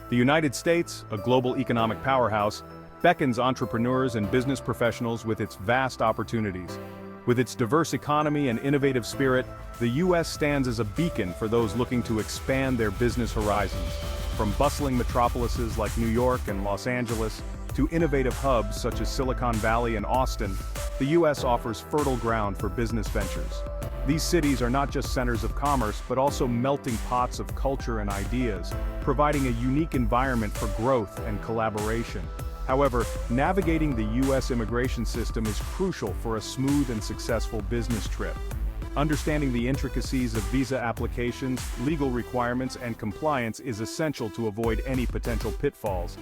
The United States, a global economic powerhouse, beckons entrepreneurs and business professionals with its vast opportunities. With its diverse economy and innovative spirit, the U.S. stands as a beacon for those looking to expand their business horizons. From bustling metropolises like New York and Los Angeles, to innovative hubs such as Silicon Valley and Austin, the U.S. offers fertile ground for business ventures. These cities are not just centers of commerce but also melting pots of culture and ideas, providing a unique environment for growth and collaboration. However, navigating the U.S. immigration system is crucial for a smooth and successful business trip. Understanding the intricacies of visa applications, legal requirements, and compliance is essential to avoid any potential pitfalls.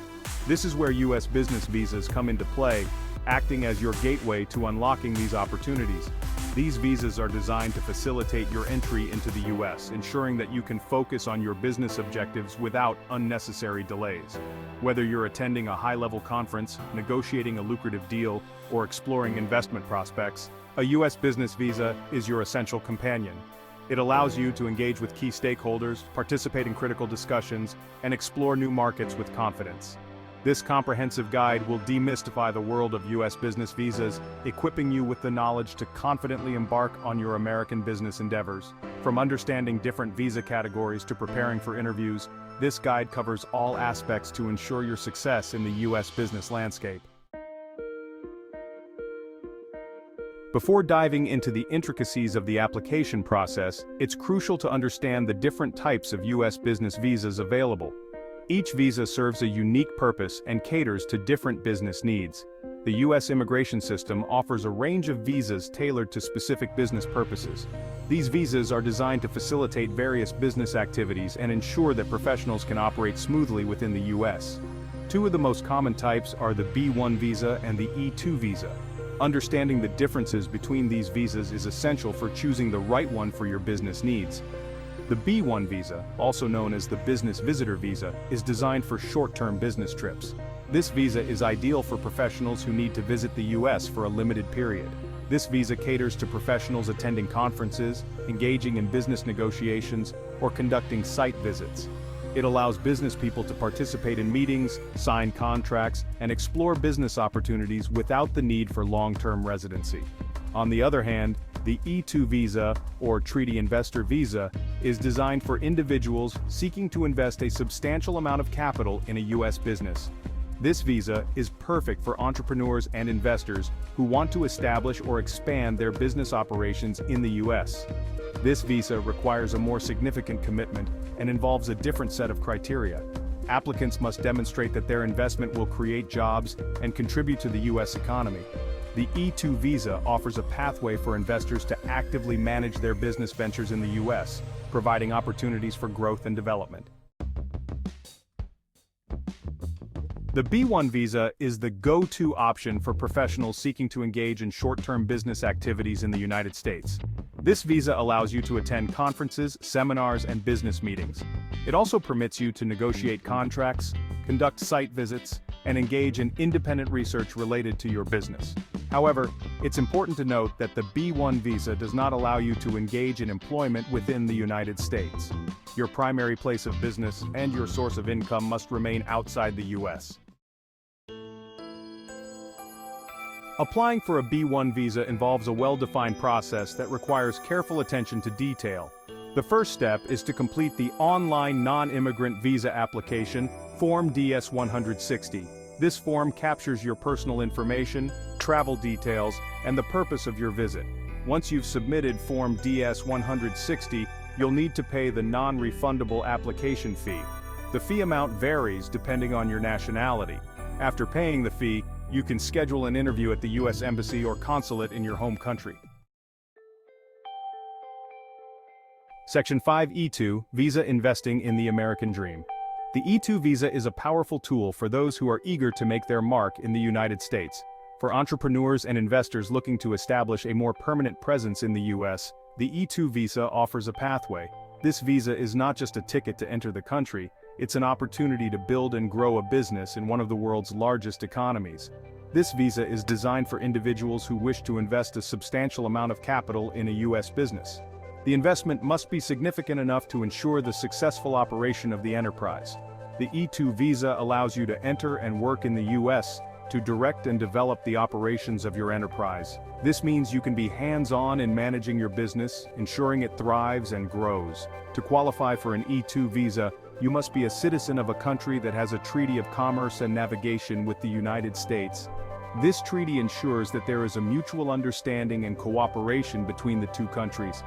This is where U.S. business visas come into play, acting as your gateway to unlocking these opportunities. These visas are designed to facilitate your entry into the U.S., ensuring that you can focus on your business objectives without unnecessary delays. Whether you're attending a high-level conference, negotiating a lucrative deal, or exploring investment prospects, a U.S. business visa is your essential companion. It allows you to engage with key stakeholders, participate in critical discussions, and explore new markets with confidence. This comprehensive guide will demystify the world of U.S. business visas, equipping you with the knowledge to confidently embark on your American business endeavors. From understanding different visa categories to preparing for interviews, this guide covers all aspects to ensure your success in the U.S. business landscape. Before diving into the intricacies of the application process, it's crucial to understand the different types of U.S. business visas available. Each visa serves a unique purpose and caters to different business needs. The U.S. immigration system offers a range of visas tailored to specific business purposes. These visas are designed to facilitate various business activities and ensure that professionals can operate smoothly within the U.S. Two of the most common types are the B-1 visa and the E-2 visa. Understanding the differences between these visas is essential for choosing the right one for your business needs. The B-1 visa, also known as the Business Visitor Visa, is designed for short-term business trips. This visa is ideal for professionals who need to visit the U.S. for a limited period. This visa caters to professionals attending conferences, engaging in business negotiations, or conducting site visits. It allows business people to participate in meetings, sign contracts, and explore business opportunities without the need for long-term residency. On the other hand, the E-2 visa, or Treaty Investor Visa, is designed for individuals seeking to invest a substantial amount of capital in a U.S. business. This visa is perfect for entrepreneurs and investors who want to establish or expand their business operations in the U.S. This visa requires a more significant commitment and involves a different set of criteria. Applicants must demonstrate that their investment will create jobs and contribute to the U.S. economy. The E-2 visa offers a pathway for investors to actively manage their business ventures in the U.S., providing opportunities for growth and development. The B-1 visa is the go-to option for professionals seeking to engage in short-term business activities in the United States. This visa allows you to attend conferences, seminars, and business meetings. It also permits you to negotiate contracts, conduct site visits, and engage in independent research related to your business. However, it's important to note that the B-1 visa does not allow you to engage in employment within the United States. Your primary place of business and your source of income must remain outside the U.S. Applying for a B-1 visa involves a well-defined process that requires careful attention to detail. The first step is to complete the online non-immigrant visa application, Form DS-160. This form captures your personal information, travel details, and the purpose of your visit. Once you've submitted Form DS-160, you'll need to pay the non-refundable application fee. The fee amount varies depending on your nationality. After paying the fee, you can schedule an interview at the U.S. Embassy or consulate in your home country. Section 5 E-2, Visa Investing in the American Dream. The E-2 visa is a powerful tool for those who are eager to make their mark in the United States. For entrepreneurs and investors looking to establish a more permanent presence in the U.S., the E-2 visa offers a pathway. This visa is not just a ticket to enter the country, it's an opportunity to build and grow a business in one of the world's largest economies. This visa is designed for individuals who wish to invest a substantial amount of capital in a U.S. business. The investment must be significant enough to ensure the successful operation of the enterprise. The E-2 visa allows you to enter and work in the U.S. to direct and develop the operations of your enterprise. This means you can be hands-on in managing your business, ensuring it thrives and grows. To qualify for an E-2 visa, you must be a citizen of a country that has a treaty of commerce and navigation with the United States. This treaty ensures that there is a mutual understanding and cooperation between the two countries.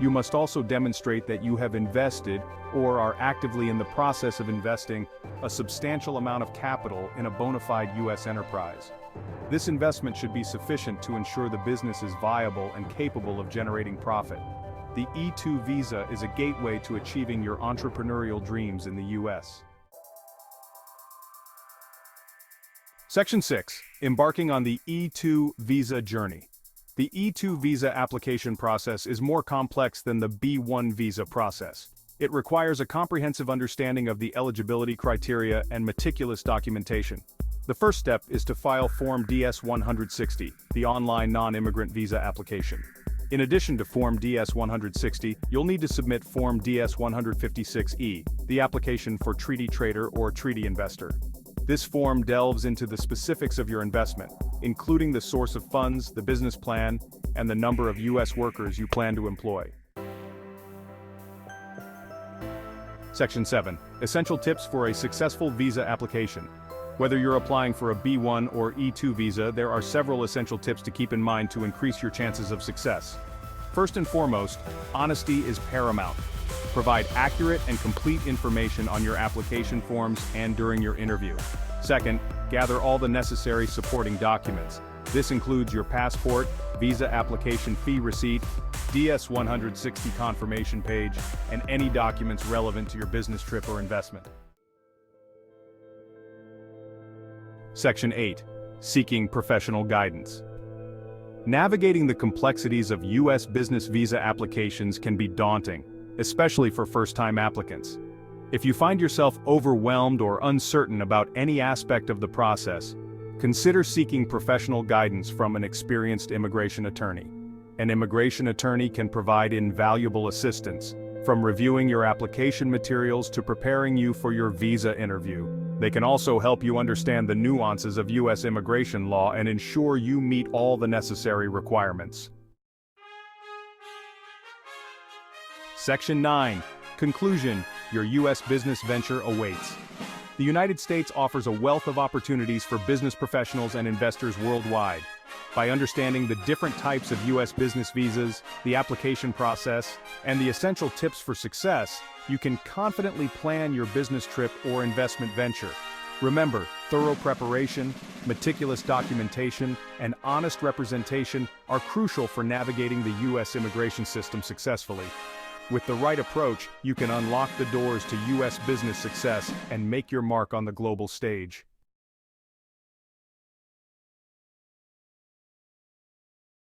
You must also demonstrate that you have invested, or are actively in the process of investing, a substantial amount of capital in a bona fide U.S. enterprise. This investment should be sufficient to ensure the business is viable and capable of generating profit. The E-2 visa is a gateway to achieving your entrepreneurial dreams in the U.S. Section 6. Embarking on the E-2 visa journey. The E-2 visa application process is more complex than the B-1 visa process. It requires a comprehensive understanding of the eligibility criteria and meticulous documentation. The first step is to file Form DS-160, the online non-immigrant visa application. In addition to Form DS-160, you'll need to submit Form DS-156E, the application for treaty trader or treaty investor. This form delves into the specifics of your investment, including the source of funds, the business plan, and the number of U.S. workers you plan to employ. Section 7. Essential tips for a successful visa application. Whether you're applying for a B-1 or E-2 visa, there are several essential tips to keep in mind to increase your chances of success. First and foremost, honesty is paramount. Provide accurate and complete information on your application forms and during your interview. Second, gather all the necessary supporting documents. This includes your passport, visa application fee receipt, DS-160 confirmation page, and any documents relevant to your business trip or investment. Section 8. Seeking professional guidance. Navigating the complexities of U.S. business visa applications can be daunting, especially for first-time applicants. If you find yourself overwhelmed or uncertain about any aspect of the process, consider seeking professional guidance from an experienced immigration attorney. An immigration attorney can provide invaluable assistance, from reviewing your application materials to preparing you for your visa interview. They can also help you understand the nuances of U.S. immigration law and ensure you meet all the necessary requirements. Section 9. Conclusion. Your U.S. business venture awaits. The United States offers a wealth of opportunities for business professionals and investors worldwide. By understanding the different types of U.S. business visas, the application process, and the essential tips for success, you can confidently plan your business trip or investment venture. Remember, thorough preparation, meticulous documentation, and honest representation are crucial for navigating the U.S. immigration system successfully. With the right approach, you can unlock the doors to U.S. business success and make your mark on the global stage.